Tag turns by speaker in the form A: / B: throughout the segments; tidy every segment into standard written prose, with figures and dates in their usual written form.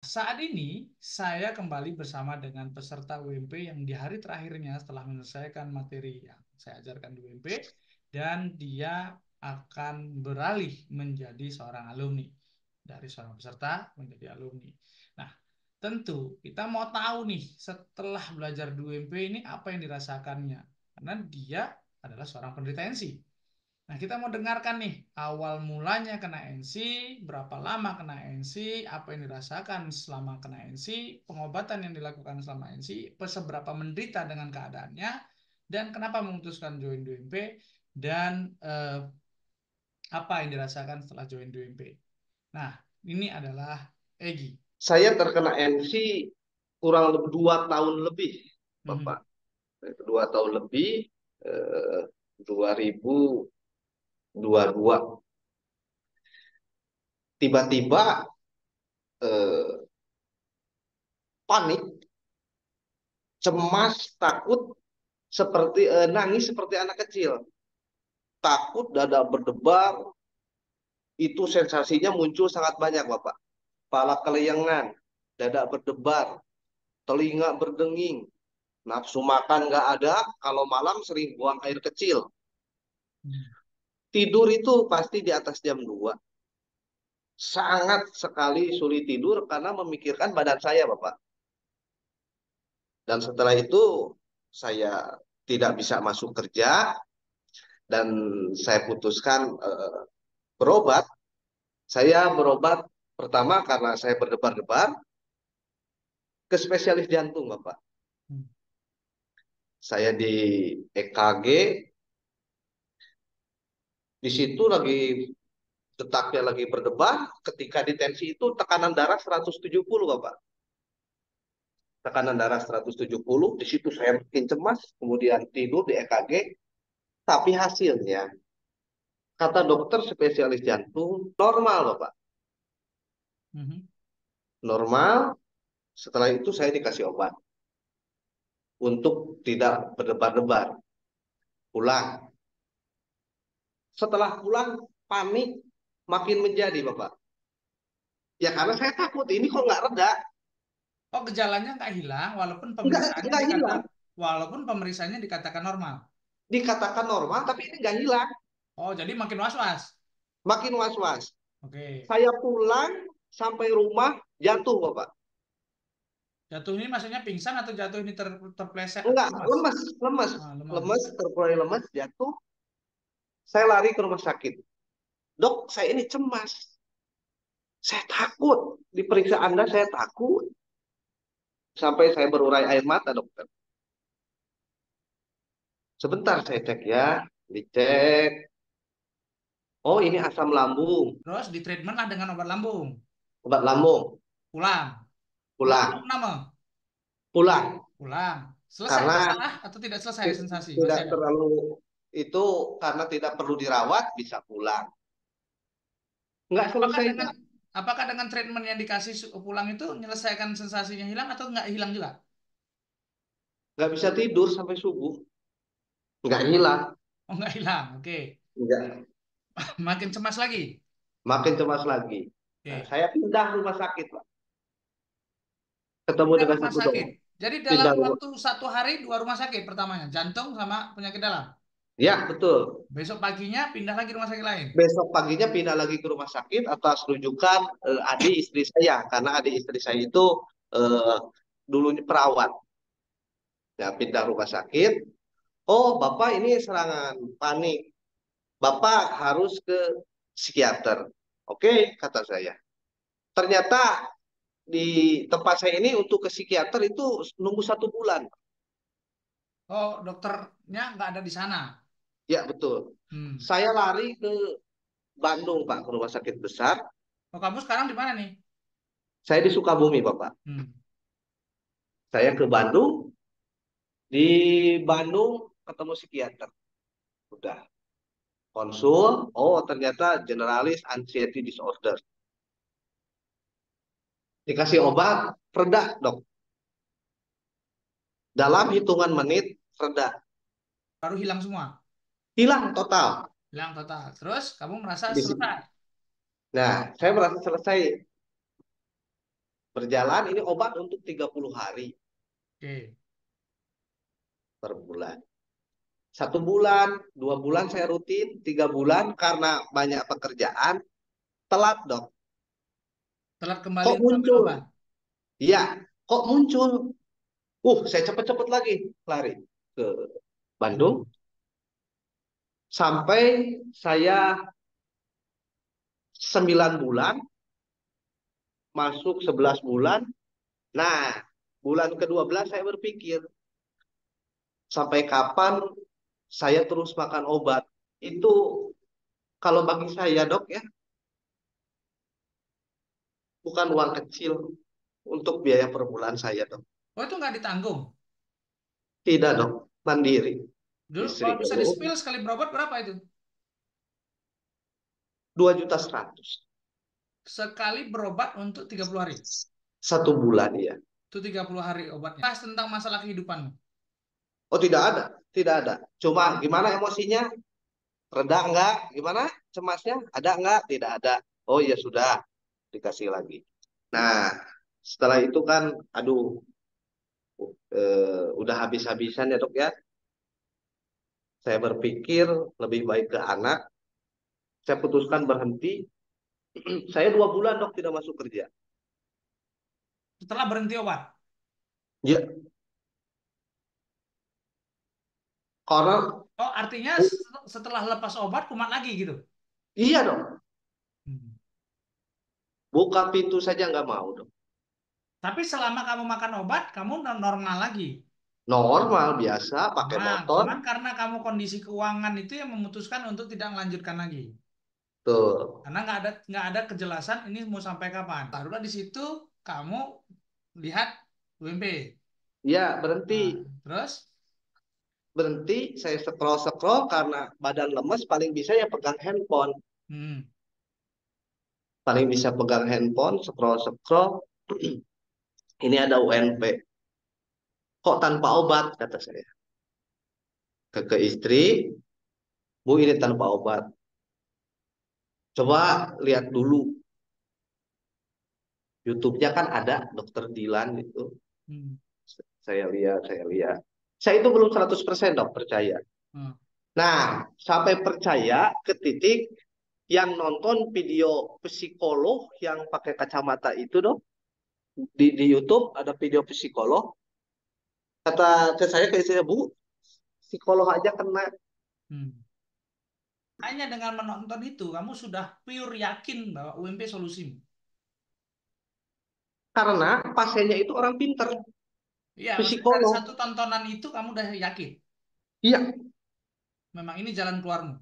A: Saat ini saya kembali bersama dengan peserta UMP yang di hari terakhirnya setelah menyelesaikan materi yang saya ajarkan di UMP dan dia akan beralih menjadi seorang alumni dari seorang peserta menjadi alumni. Nah, tentu kita mau tahu nih setelah belajar di UMP ini apa yang dirasakannya karena dia adalah seorang penderita NC. Nah, kita mau dengarkan nih awal mulanya kena NC, berapa lama kena NC, apa yang dirasakan selama kena NC, pengobatan yang dilakukan selama NC, seberapa menderita dengan keadaannya, dan kenapa memutuskan join DUMP, dan apa yang dirasakan setelah join DUMP. Nah, ini adalah Egi.
B: Saya terkena MC kurang lebih 2 tahun lebih,
A: Mhm.
B: Bapak. 2 tahun lebih, 2022. Tiba-tiba eh, panik, cemas, takut, seperti nangis seperti anak kecil. Takut, dada berdebar, itu sensasinya muncul sangat banyak, Bapak. Kepala keleyengan, dada berdebar, telinga berdenging, nafsu makan nggak ada, kalau malam sering buang air kecil. Tidur itu pasti di atas jam 2. Sangat sekali sulit tidur karena memikirkan badan saya, Bapak. Dan setelah itu saya tidak bisa masuk kerja dan saya putuskan berobat. Saya berobat pertama karena saya berdebar-debar ke spesialis jantung, Bapak. Saya di EKG, di situ lagi detaknya lagi berdebar, ketika di tensi itu tekanan darah 170, Bapak. Tekanan darah 170, di situ saya makin cemas, kemudian tidur di EKG, tapi hasilnya, kata dokter spesialis jantung, normal, Bapak.
A: Mhm.
B: Normal, setelah itu saya dikasih obat untuk tidak berdebar-debar. Pulang. Setelah pulang, panik makin menjadi, Bapak. Ya karena saya takut, ini kok nggak reda.
A: Oh, gejalanya nggak hilang
B: Nggak hilang.
A: walaupun pemeriksaannya dikatakan normal.
B: Dikatakan normal, tapi ini nggak hilang.
A: Oh, jadi makin was-was.
B: Makin was-was.
A: Oke.
B: Saya pulang, sampai rumah, jatuh, Bapak.
A: Jatuh ini maksudnya pingsan atau jatuh ini terpleset atau
B: Enggak,
A: lemas?
B: lemes, lemes.
A: Ah, lemas.
B: Lemes, terpulai lemes, jatuh. Saya lari ke rumah sakit. Dok, saya ini cemas. Saya takut. Diperiksa Anda, saya takut. Sampai saya berurai air mata, dokter. Sebentar saya cek ya. Dicek. Oh, ini asam lambung.
A: Terus di treatment lah dengan obat lambung.
B: Obat lambung.
A: Pulang. Pulang atau
B: Pulang.
A: kenapa?
B: Pulang.
A: Pulang. Selesai
B: Karena
A: masalah atau tidak selesai sensasi?
B: tidak
A: Masih ada.
B: terlalu itu, karena tidak perlu dirawat, bisa pulang. Nggak
A: Apakah
B: selesai,
A: dengan
B: Pak.
A: apakah dengan treatment yang dikasih pulang itu menyelesaikan sensasinya hilang atau nggak hilang juga?
B: Nggak bisa tidur sampai subuh. Nggak hilang.
A: Oh, nggak hilang. Oke.
B: Nggak.
A: Makin cemas lagi.
B: Makin cemas lagi. Nah,
A: Oke.
B: saya pindah rumah sakit, Pak. Ketemu
A: Pindah
B: dengan
A: rumah
B: satu
A: sakit.
B: dokter.
A: Jadi dalam
B: Pindah rumah.
A: waktu 1 hari 2 rumah sakit pertamanya, jantung sama penyakit dalam.
B: Ya, betul.
A: Besok paginya pindah lagi rumah sakit lain.
B: Besok paginya pindah lagi ke rumah sakit atas rujukan adik istri saya, karena adik istri saya itu eh, dulunya perawat. Ya, pindah rumah sakit. Oh, Bapak ini serangan panik. Bapak harus ke psikiater. Oke, kata saya. Ternyata di tempat saya ini untuk ke psikiater itu nunggu 1 bulan.
A: Oh, dokternya nggak ada di sana.
B: Ya, betul.
A: Hmm.
B: Saya lari ke Bandung, Pak, ke rumah sakit besar.
A: Oh, kamu sekarang di mana nih?
B: Saya di Sukabumi, Bapak.
A: Hmm.
B: Saya ke Bandung, di Bandung ketemu psikiater. Udah konsul, oh ternyata generalis anxiety disorder. Dikasih obat, reda, dok. Dalam hitungan menit, reda.
A: Baru hilang semua.
B: Hilang total.
A: Hilang total. Terus kamu merasa
B: Di situ.
A: selesai.
B: Nah, saya merasa selesai. Berjalan ini obat untuk 30 hari
A: Oke.
B: per bulan. 1 bulan, 2 bulan saya rutin, 3 bulan karena banyak pekerjaan, telat dok.
A: Telat kembali
B: Kok
A: untuk ambil
B: muncul?
A: obat.
B: Iya, kok muncul? Saya cepet-cepet lagi lari ke Bandung
A: Hmm.
B: sampai saya 9 bulan, masuk 11 bulan. Nah, bulan ke-12 saya berpikir, sampai kapan saya terus makan obat? Itu kalau bagi saya dok ya, bukan uang kecil untuk biaya per bulan saya dok.
A: Oh, itu nggak ditanggung.
B: Tidak dok, mandiri.
A: Dulu
B: Istri
A: kalau bisa
B: urus
A: di-spill sekali berobat berapa itu?
B: 2,1 juta.
A: Sekali berobat untuk 30 hari.
B: 1 bulan ya.
A: Itu 30 hari obatnya. Bahas tentang masalah kehidupanmu.
B: Oh tidak ada, tidak ada. Cuma gimana emosinya? Reda enggak? Gimana cemasnya? Ada enggak? Tidak ada. Oh ya sudah, dikasih lagi. Nah, setelah itu kan, aduh, udah habis-habisan ya dok ya. Saya berpikir lebih baik ke anak. Saya putuskan berhenti. Saya 2 bulan dok tidak masuk kerja.
A: Setelah berhenti obat.
B: Ya, karena
A: Oh, artinya setelah lepas obat kumat lagi gitu.
B: iya dong,
A: Hmm.
B: buka pintu saja nggak mau dok.
A: Tapi selama kamu makan obat, kamu normal lagi.
B: Normal biasa, pakai
A: Nah,
B: motor.
A: cuman karena kamu kondisi keuangan itu yang memutuskan untuk tidak melanjutkan lagi.
B: Tuh,
A: Karena nggak ada kejelasan ini mau sampai kapan. Barulah di situ kamu lihat UMP.
B: ya
A: Nah,
B: berhenti.
A: terus,
B: Berhenti, saya scroll-scroll karena badan lemes, paling bisa ya pegang handphone.
A: hmm,
B: Paling bisa pegang handphone, scroll-scroll. Ini ada UNP. Kok tanpa obat, kata saya. Ke istri, Bu ini tanpa obat. Coba lihat dulu. YouTube-nya kan ada dokter Dilan itu.
A: hmm,
B: Saya lihat, saya lihat. Saya itu belum 100% dok percaya.
A: hmm,
B: Nah, sampai percaya ke titik yang nonton video psikolog yang pakai kacamata itu dok. Di YouTube ada video psikolog. Kata ke saya, ke istri saya, Bu, psikolog aja kena.
A: hmm. Hanya dengan menonton itu, kamu sudah pure yakin bahwa UMP solusimu.
B: Karena pasiennya itu orang pinter,
A: Iya, maksudnya dari
B: psikolog.
A: satu tontonan itu kamu udah yakin.
B: Iya,
A: Memang ini jalan keluarmu.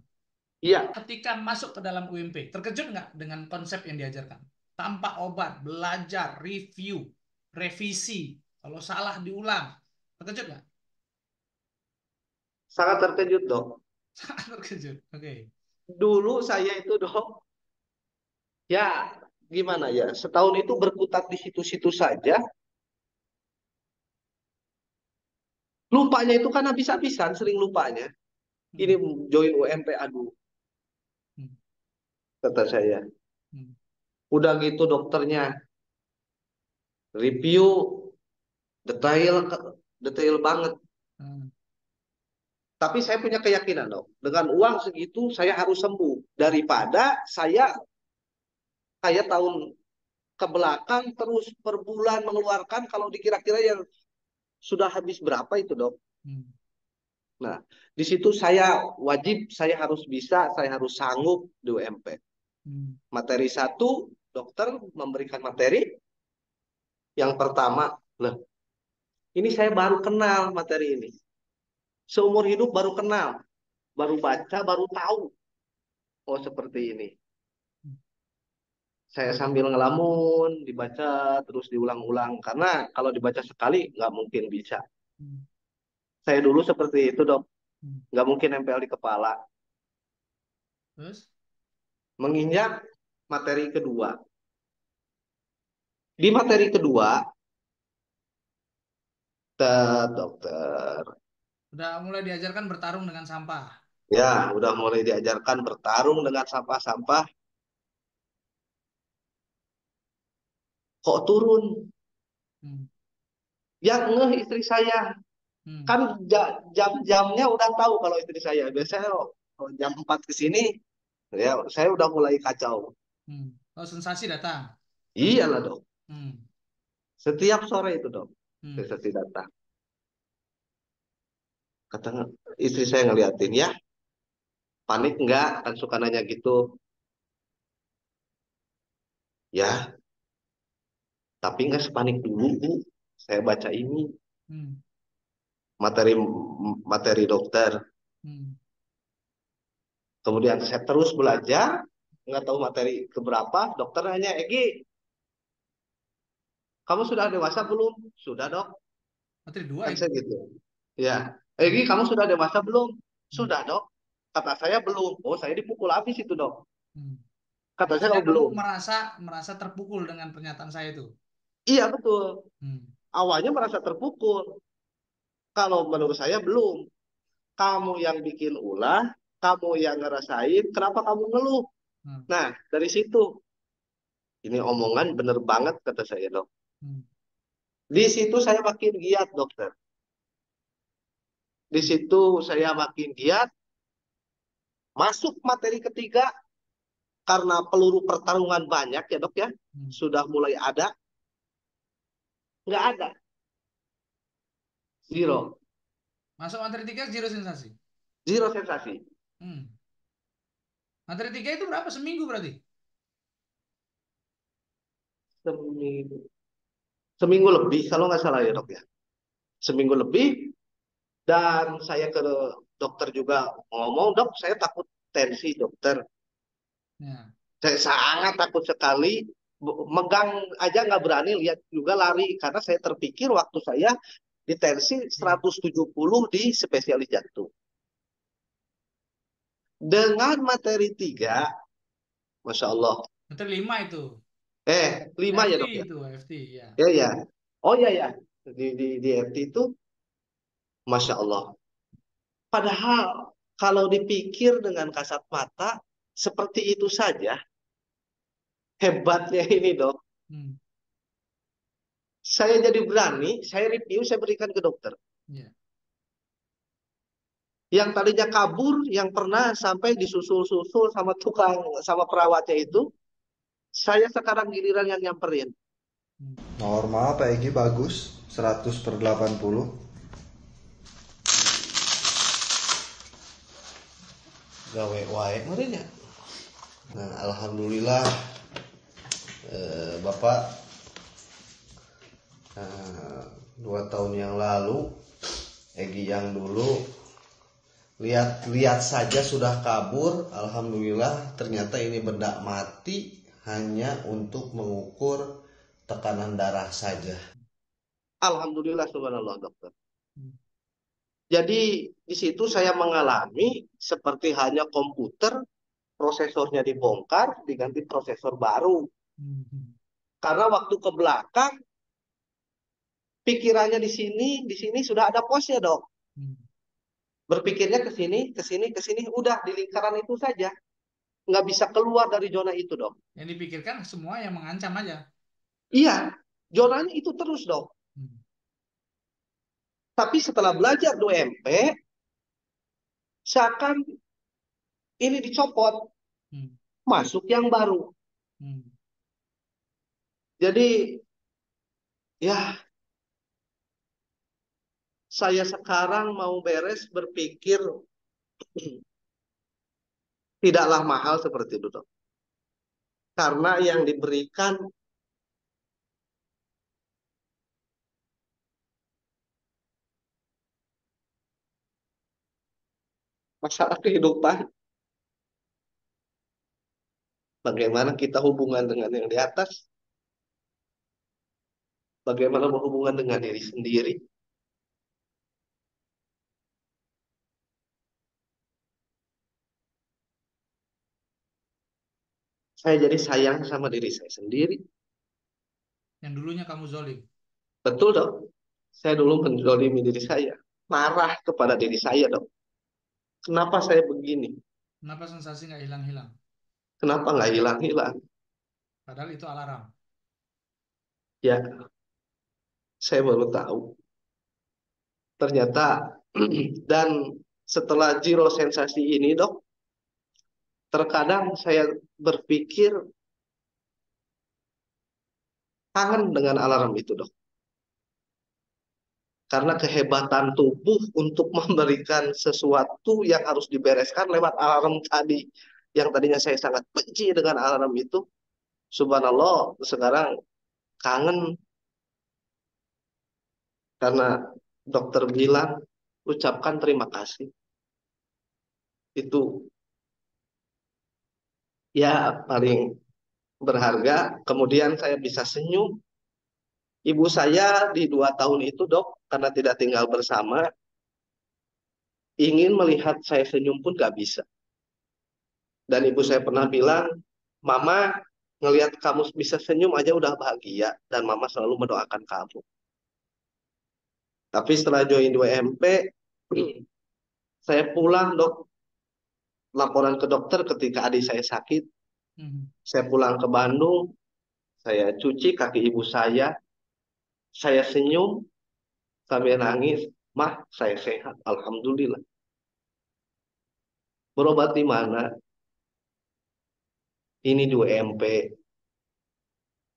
B: iya.
A: Ketika masuk ke dalam UMP, terkejut nggak dengan konsep yang diajarkan? Tanpa obat, belajar, review, revisi. Kalau salah diulang. Terkejut nggak?
B: Sangat terkejut dok.
A: Sangat terkejut. Oke.
B: Dulu saya itu dok, ya gimana ya, setahun itu berkutat di situ-situ saja. Lupanya itu kan habis-habisan, sering lupanya. Ini
A: Hmm,
B: join UMP, aduh,
A: hmm,
B: kata saya.
A: hmm,
B: Udah gitu dokternya review detail, detail banget.
A: hmm,
B: Tapi saya punya keyakinan dok, dengan uang segitu saya harus sembuh daripada saya kayak tahun ke belakang terus per bulan mengeluarkan kalau dikira-kira yang sudah habis berapa itu dok.
A: hmm,
B: Nah, di situ saya wajib, saya harus bisa, saya harus sanggup di UMP.
A: hmm,
B: Materi satu, dokter memberikan materi yang pertama, loh, ini saya baru kenal materi ini. Seumur hidup baru kenal, baru baca, baru tahu. Oh seperti ini. Saya sambil ngelamun, dibaca terus diulang-ulang. Karena kalau dibaca sekali nggak mungkin bisa.
A: hmm,
B: Saya dulu seperti itu dok,
A: hmm.
B: nggak mungkin nempel di kepala.
A: Terus?
B: Menginjak materi kedua. Di materi kedua, dokter,
A: Udah mulai diajarkan bertarung dengan sampah.
B: ya udah mulai diajarkan bertarung dengan sampah-sampah. kok turun.
A: Hmm.
B: Yang ngeh istri saya,
A: Hmm.
B: kan jam-jamnya udah tahu kalau istri saya. Biasanya jam 4 ke sini, ya saya udah mulai kacau.
A: Hmm. Oh, sensasi datang.
B: Iyalah dok,
A: Hmm.
B: setiap sore itu dok,
A: Hmm.
B: saya datang. Kata istri saya ngeliatin, ya panik enggak, kan suka nanya gitu. Ya, tapi nggak sepanik dulu Bu. Saya baca ini
A: Hmm.
B: materi materi dokter.
A: Hmm.
B: Kemudian saya terus belajar, nggak tahu materi keberapa. Dokter nanya, Egi, kamu sudah dewasa belum? Sudah dok,
A: Materi dua
B: kan
A: itu.
B: saya gitu. Ya,
A: Hmm.
B: Egi, kamu sudah dewasa belum?
A: Hmm.
B: Sudah dok. Kata saya belum. Oh, saya dipukul habis itu dok.
A: Hmm.
B: Kata saya,
A: Maksudnya
B: oh
A: kamu
B: belum.
A: merasa merasa terpukul dengan pernyataan saya itu.
B: Iya betul.
A: Hmm.
B: Awalnya merasa terpukul. Kalau menurut saya belum. Kamu yang bikin ulah, kamu yang ngerasain, kenapa kamu ngeluh?
A: Hmm.
B: Nah, dari situ, ini omongan bener banget kata saya dok.
A: Hmm.
B: Di situ saya makin giat dokter. Di
A: Hmm.
B: situ saya makin giat. Masuk materi ketiga karena peluru pertarungan banyak ya dok ya.
A: Hmm.
B: Sudah mulai ada, nggak ada, zero,
A: Masuk materi tiga zero sensasi.
B: zero sensasi.
A: Hmm. Materi tiga itu berapa? Seminggu berarti?
B: Seminggu, seminggu lebih kalau nggak salah ya
A: Hmm.
B: dok ya. Seminggu lebih dan saya ke dokter juga ngomong dok saya takut tensi dokter.
A: Ya.
B: Saya sangat takut sekali megang aja nggak berani lihat juga lari karena saya terpikir waktu saya di tensi
A: Iya.
B: 170 di spesialis jantung. Dengan materi 3, Masya Allah.
A: Materi lima itu.
B: 5 ya
A: FT
B: dok ya?
A: itu, FT ya.
B: Ya ya. Oh ya ya. Di FT itu, Masya Allah. Padahal kalau dipikir dengan kasat mata, seperti itu saja. Hebatnya ini dok.
A: Hmm.
B: Saya jadi berani, saya review, saya berikan ke dokter.
A: Ya.
B: Yang tadinya kabur, yang pernah sampai disusul-susul sama tukang, sama perawatnya itu, saya sekarang giliran yang nyamperin.
A: Hmm.
C: Normal PEGI bagus 100/80.
B: Gawe wae merenya. Nah, alhamdulillah Bapak, 2 tahun yang lalu Egi yang dulu lihat-lihat saja sudah kabur. Alhamdulillah ternyata ini benda mati hanya untuk mengukur tekanan darah saja. Alhamdulillah subhanallah dokter.
A: Hmm.
B: Jadi di situ saya mengalami seperti hanya komputer prosesornya dibongkar diganti prosesor baru.
A: Hmm. Hmm.
B: Karena waktu ke belakang pikirannya di sini sudah ada posnya dok.
A: Hmm.
B: Berpikirnya ke sini, ke sini, ke sini, udah di lingkaran itu saja. Nggak bisa keluar dari zona itu dok.
A: Yang dipikirkan semua yang mengancam aja.
B: Iya, zonanya itu terus dok.
A: Hmm.
B: Tapi setelah belajar 2MP, seakan ini dicopot,
A: Hmm.
B: masuk yang baru.
A: Hmm.
B: Jadi ya saya sekarang mau beres berpikir tidaklah mahal seperti itu dok. Karena yang diberikan masalah kehidupan. Bagaimana kita hubungan dengan yang di atas, bagaimana berhubungan dengan diri sendiri. Saya jadi sayang sama diri saya sendiri.
A: Yang dulunya kamu zolim.
B: Betul dok, saya dulu menzolimi diri saya. Marah kepada diri saya dok. Kenapa saya begini?
A: Kenapa sensasi nggak hilang-hilang?
B: Kenapa nggak hilang-hilang?
A: Padahal itu alarm.
B: Ya, saya baru tahu. Ternyata dan setelah zero sensasi ini, dok, terkadang saya berpikir kangen dengan alarm itu, dok. Karena kehebatan tubuh untuk memberikan sesuatu yang harus dibereskan lewat alarm tadi. Yang tadinya saya sangat benci dengan alarm itu, subhanallah, sekarang kangen karena dokter bilang, ucapkan terima kasih. Itu ya paling berharga. Kemudian saya bisa senyum. Ibu saya di 2 tahun itu, dok, karena tidak tinggal bersama, ingin melihat saya senyum pun gak bisa. Dan ibu saya pernah bilang, Mama ngelihat kamu bisa senyum aja udah bahagia. Dan Mama selalu mendoakan kamu. Tapi setelah join 2MP, saya pulang, dok, laporan ke dokter ketika adik saya sakit. Saya pulang ke Bandung, saya cuci kaki ibu saya senyum sambil nangis, Mah, saya sehat, alhamdulillah. Berobat di mana? Ini di UMP.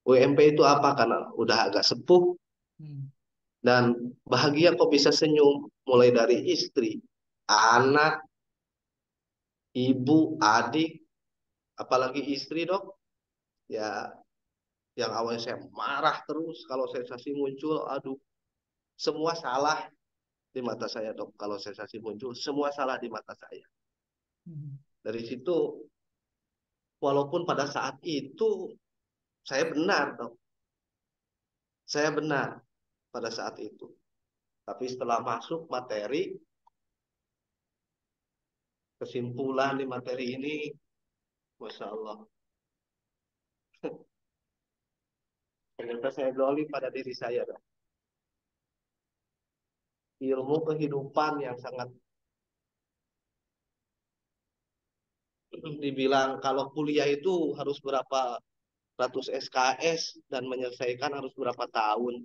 B: UMP itu apa? Karena udah agak sepuh dan bahagia kok bisa senyum. Mulai dari istri, anak, ibu, adik, apalagi istri, dok. Ya, yang awalnya saya marah terus kalau sensasi muncul, aduh, semua salah di mata saya, dok. Kalau sensasi muncul, semua salah di mata saya. Dari situ, walaupun pada saat itu saya benar, dok. Saya benar pada saat itu. Tapi setelah masuk materi, kesimpulan di materi ini, Masya Allah, ternyata saya dolim pada diri saya, dok. Ilmu kehidupan yang sangat dibilang kalau kuliah itu harus berapa ratus SKS dan menyelesaikan harus berapa tahun.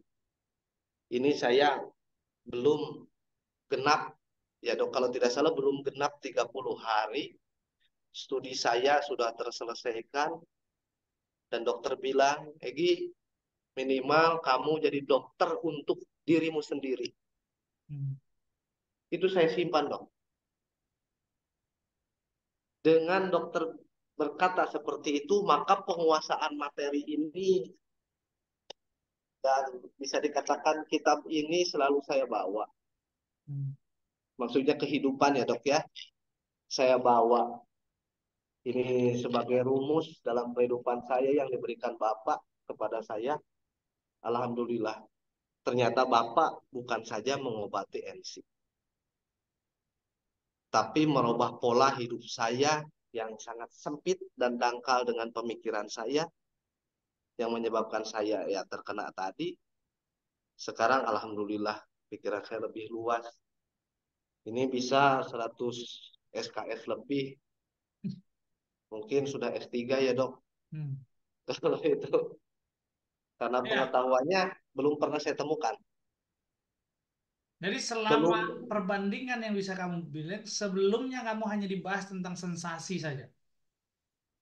B: Ini saya belum genap, ya dok, kalau tidak salah belum genap 30 hari. Studi saya sudah terselesaikan dan dokter bilang, Egi, minimal kamu jadi dokter untuk dirimu sendiri. Itu saya simpan, dok. Dengan dokter berkata seperti itu, maka penguasaan materi ini dan bisa dikatakan kitab ini selalu saya bawa. Maksudnya kehidupan ya, dok, ya. Saya bawa ini sebagai rumus dalam kehidupan saya yang diberikan Bapak kepada saya. Alhamdulillah. Ternyata Bapak bukan saja mengobati MC, tapi merubah pola hidup saya yang sangat sempit dan dangkal dengan pemikiran saya yang menyebabkan saya ya terkena tadi. Sekarang alhamdulillah pikiran saya lebih luas. Ini bisa 100 SKS lebih. Mungkin sudah S3 ya, dok. Kalau itu karena
A: Ya,
B: pengetahuannya belum pernah saya temukan.
A: jadi selama
B: Belum.
A: perbandingan yang bisa kamu bilang, sebelumnya kamu hanya dibahas tentang sensasi saja.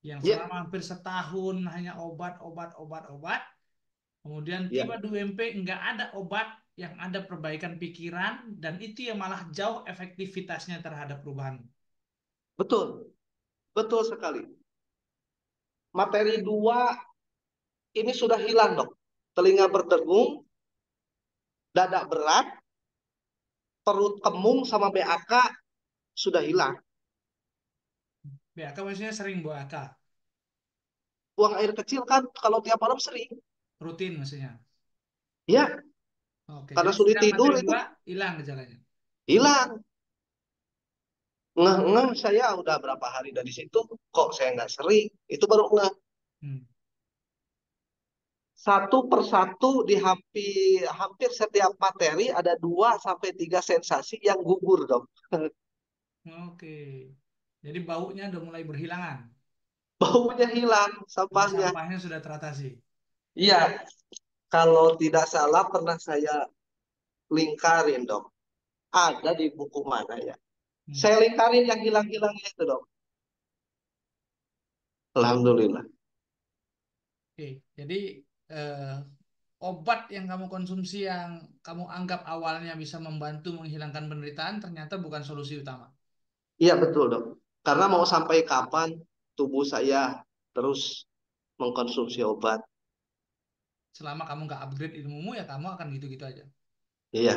A: Yang
B: Ya,
A: selama hampir setahun hanya obat, obat, obat, obat. Kemudian
B: ya,
A: tiba di UMP, nggak ada obat, yang ada perbaikan pikiran, dan itu yang malah jauh efektivitasnya terhadap perubahan.
B: betul. Betul sekali. Materi 2 ini sudah hilang, dok. Telinga berdengung, dada berat, perut kemung sama BAK sudah hilang.
A: BAK maksudnya sering BAK,
B: Buang air kecil kan kalau tiap malam sering.
A: rutin maksudnya.
B: Ya,
A: Oke,
B: karena
A: jadi
B: sulit
A: sejak
B: tidur
A: materi
B: itu
A: 2 hilang gejalanya.
B: hilang. Ngeh-ngeh saya udah berapa hari dari situ, kok saya nggak sering. Itu baru ngeh.
A: Hmm.
B: Satu persatu di hampir, hampir setiap materi ada 2 sampai 3 sensasi yang gugur, dok.
A: Oke, jadi baunya udah mulai berhilangan.
B: Baunya hilang,
A: Jadi
B: sampahnya.
A: sampahnya sudah teratasi.
B: Iya, Kalau tidak salah pernah saya lingkarin, Dok. Ada di buku mana ya?
A: Hmm.
B: Saya lingkarin yang hilang-hilang itu, Dok. Alhamdulillah.
A: Oke, jadi eh, obat yang kamu konsumsi yang kamu anggap awalnya bisa membantu menghilangkan penderitaan ternyata bukan solusi utama.
B: Iya betul, Dok. Karena mau sampai kapan tubuh saya terus mengkonsumsi obat?
A: Selama kamu nggak upgrade ilmumu ya kamu akan gitu-gitu aja.
B: Iya.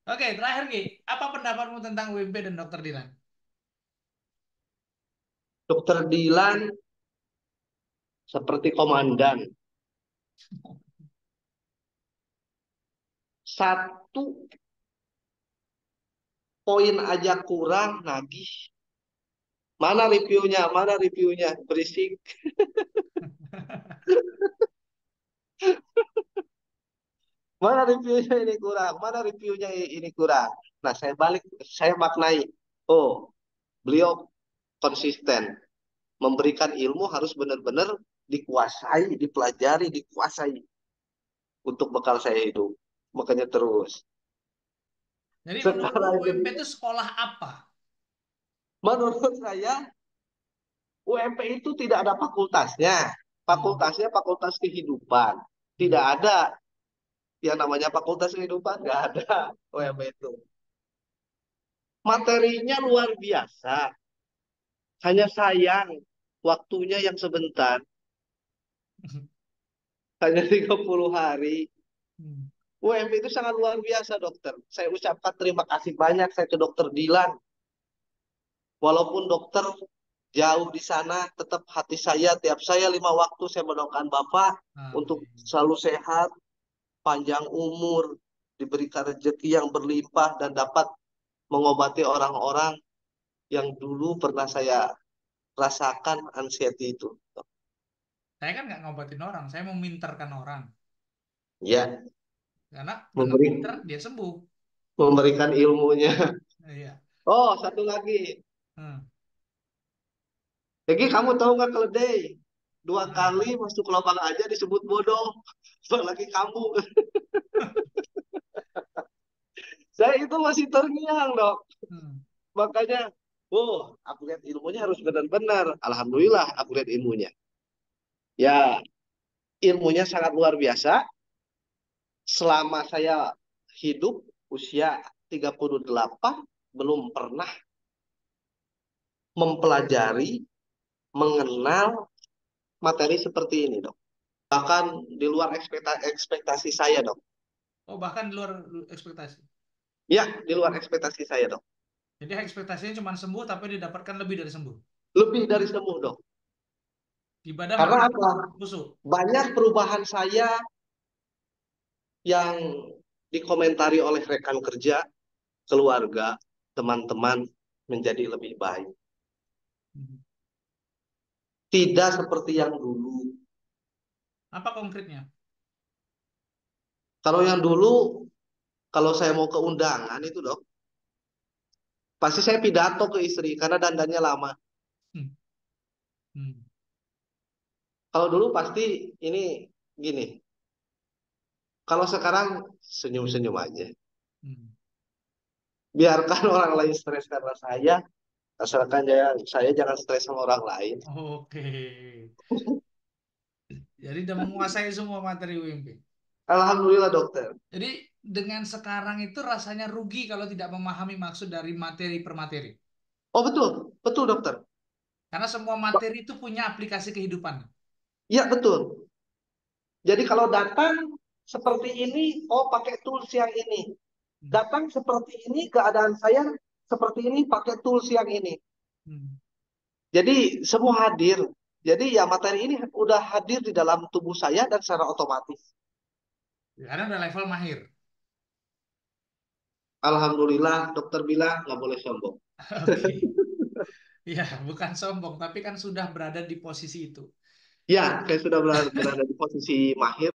A: Oke, terakhir Ki, apa pendapatmu tentang WMP dan Dokter Dilan?
B: Dokter Dilan seperti komandan. Satu poin aja kurang nagih. Mana reviewnya? Mana reviewnya? Berisik. Mana reviewnya ini kurang? Mana reviewnya ini kurang? Nah, saya balik, saya maknai. Oh, beliau konsisten. Memberikan ilmu harus benar-benar dikuasai, dipelajari, dikuasai untuk bekal saya hidup. Makanya terus.
A: Jadi menurutmu
B: Sekarang
A: WMP
B: jadi,
A: itu sekolah apa?
B: menurut saya UMP itu tidak ada fakultasnya.
A: Hmm.
B: Fakultasnya fakultas kehidupan.
A: Hmm.
B: Tidak ada yang namanya fakultas kehidupan, nggak ada UMP
A: Hmm.
B: itu. Materinya luar biasa. Hanya sayang waktunya yang sebentar, hanya 30 hari.
A: Hmm.
B: UMP itu sangat luar biasa, dokter. Saya ucapkan terima kasih banyak saya ke dokter Dilan. Walaupun dokter jauh di sana, tetap hati saya, tiap saya 5 waktu saya mendoakan Bapak untuk
A: Amin.
B: selalu sehat, panjang umur, diberikan rezeki yang berlimpah, dan dapat mengobati orang-orang yang dulu pernah saya rasakan anxiety itu.
A: Saya kan nggak ngobatin orang, saya meminterkan orang.
B: Ya,
A: Karena dengan
B: memberi,
A: pinter dia sembuh.
B: memberikan ilmunya.
A: Iya.
B: Oh, satu lagi.
A: Hmm.
B: Jadi kamu tahu nggak keledai? Dua
A: Hmm.
B: kali masuk lubang aja disebut bodoh. Apalagi kamu. Saya itu masih terngiang, dok.
A: Hmm.
B: Makanya, oh, upgrade ilmunya harus benar-benar. Alhamdulillah, upgrade ilmunya. Ya, ilmunya sangat luar biasa. Selama saya hidup usia 38, belum pernah mempelajari, mengenal materi seperti ini, dok. Bahkan di luar ekspektasi saya, dok.
A: Oh, bahkan di luar ekspektasi.
B: Ya, di luar ekspektasi saya, dok.
A: Jadi ekspektasinya cuma sembuh tapi didapatkan lebih dari sembuh.
B: Lebih dari sembuh, dok.
A: Ibadah
B: Karena
A: makin
B: apa?
A: kusuk.
B: Banyak perubahan saya yang dikomentari oleh rekan kerja, keluarga, teman-teman menjadi lebih baik.
A: Hmm.
B: Tidak seperti yang dulu.
A: Apa konkretnya?
B: Kalau yang dulu, kalau saya mau ke undangan itu, dok, pasti saya pidato ke istri karena dandannya lama.
A: Hmm. Hmm.
B: Kalau dulu pasti ini gini. Kalau sekarang senyum-senyum aja.
A: Hmm.
B: Biarkan orang lain stres karena saya, asalkan saya jangan stres sama orang lain.
A: Oke. Jadi udah menguasai semua materi UMP.
B: Alhamdulillah, dokter.
A: Jadi dengan sekarang itu rasanya rugi kalau tidak memahami maksud dari materi per materi.
B: Oh betul, betul dokter.
A: Karena semua materi itu punya aplikasi kehidupan.
B: Iya betul. Jadi kalau datang seperti ini, oh pakai tools yang ini.
A: Hmm.
B: Datang seperti ini, keadaan saya seperti ini, pakai tools yang ini.
A: Hmm.
B: Jadi semua hadir. Jadi ya materi ini udah hadir di dalam tubuh saya dan secara otomatis.
A: Karena udah level mahir.
B: Alhamdulillah dokter bilang nggak boleh sombong.
A: Oke. Ya, bukan sombong, tapi kan sudah berada di posisi itu.
B: Ya, saya sudah berada di posisi mahir.